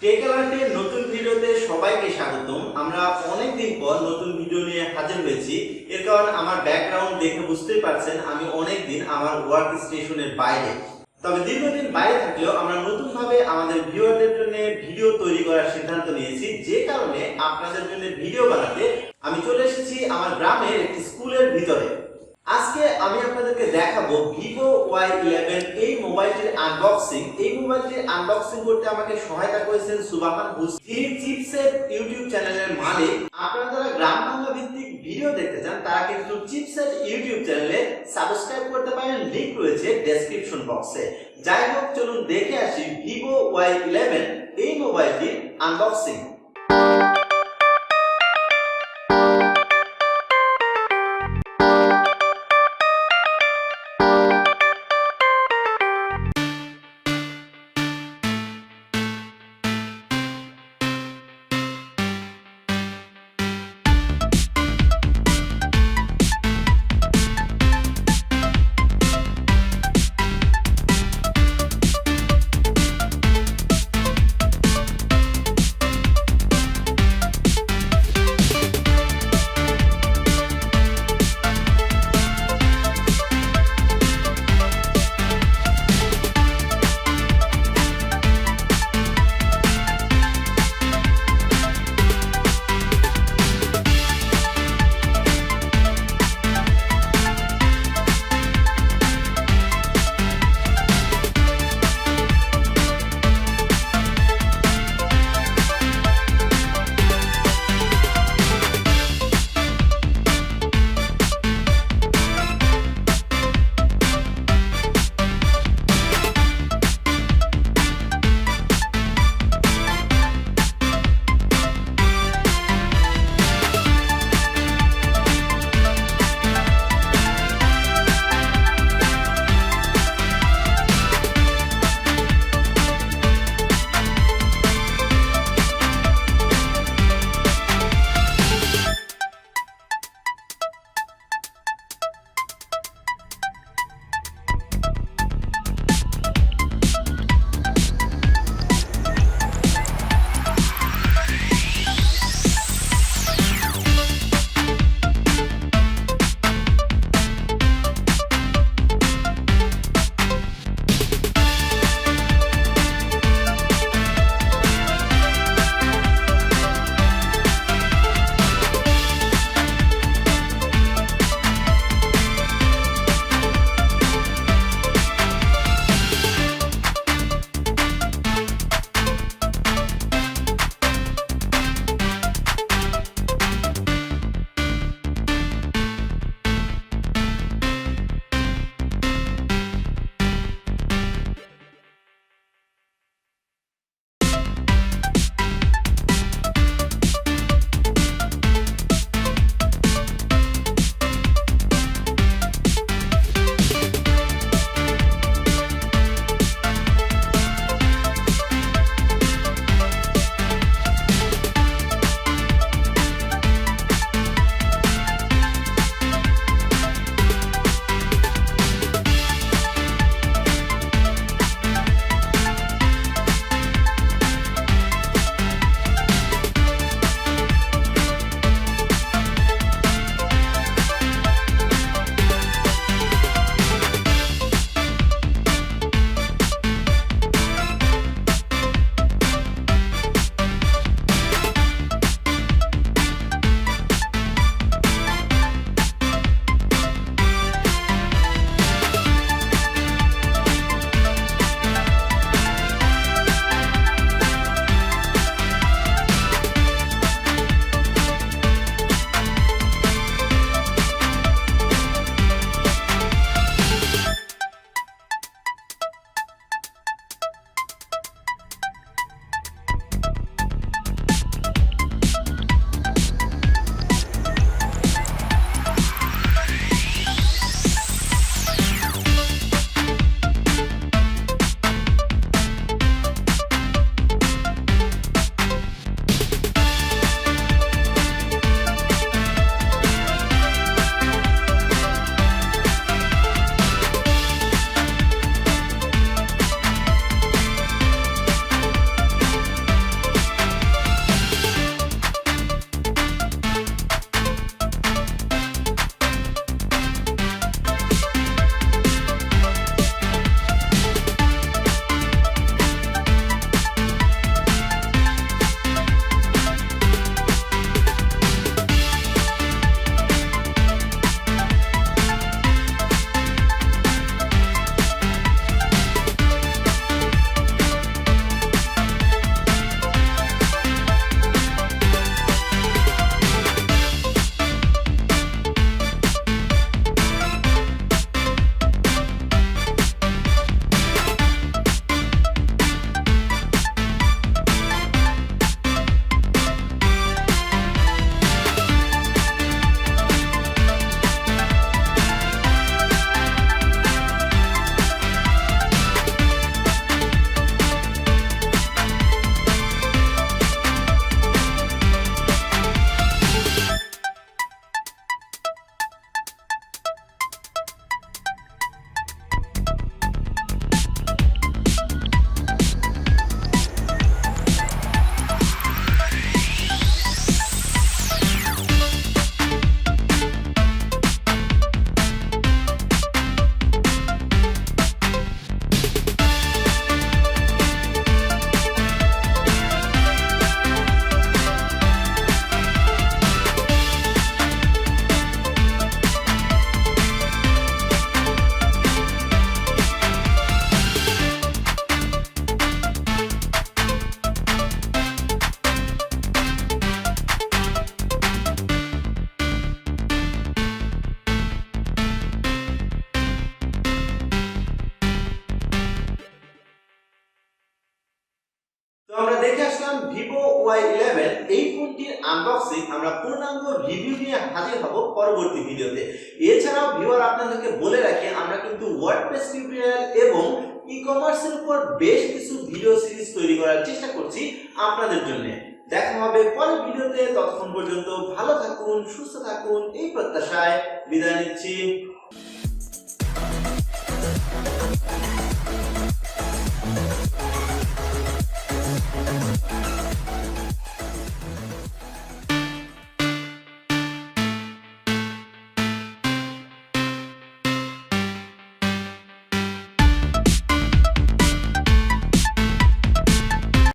Take অ্যালার্টের নতুন ভিডিওতে সবাইকে স্বাগতম। আমরা অনেকদিন পর নতুন ভিডিও নিয়ে হাজির হয়েছি। এর কারণ আমার ব্যাকগ্রাউন্ড দেখে বুঝতেই পারছেন আমি অনেকদিন আমার ওয়ার্ক স্টেশনের বাইরে। তবে দীর্ঘদিন বাইরে থাকলেও আমরা নতুনভাবে আমাদের ভিউয়ারদের জন্য ভিডিও তৈরি করার সিদ্ধান্ত নিয়েছি, যে কারণে আপনাদের জন্য ভিডিও বানাতে আমি চলে এসেছি আমার গ্রামের একটি স্কুলের ভিতরে। আজকে আমি আপনাদেরকে দেখাবো Vivo Y11 এই মোবাইলটির আনবক্সিং। এই মোবাইলটির আনবক্সিং করতে আমাকে সহায়তা করেছেন সুবাহান হুস, যিনি চিপসেট ইউটিউব চ্যানেলের মালিক। আপনারা যারা গ্রাম বাংলা ভিত্তিক ভিডিও দেখতে চান তারা কিন্তু চিপসেট ইউটিউব চ্যানেলে সাবস্ক্রাইব করতে পারেন, লিংক রয়েছে ডেসক্রিপশন বক্সে। যাই হোক, চলুন দেখে আসি Vivo Y11 এই মোবাইলটির আনবক্সিং। আসলাম Vivo Y11 এই ফোনটির আনবক্সিং আমরা পূর্ণাঙ্গ রিভিউ নিয়ে হাজির হব পরবর্তী ভিডিওতে। এছাড়াও ভিউয়ার আপনাদেরকে বলে রাখি আমরা কিন্তু ওয়ার্ডপ্রেস টিউটোরিয়াল এবং ই-কমার্সের উপর বেশ কিছু ভিডিও সিরিজ তৈরি করার চেষ্টা করছি আপনাদের জন্য। দেখা হবে পরের ভিডিওতে, ততক্ষণ পর্যন্ত ভালো থাকুন, সুস্থ থাকুন এই প্রত্যাশায় বিদায় নিচ্ছি।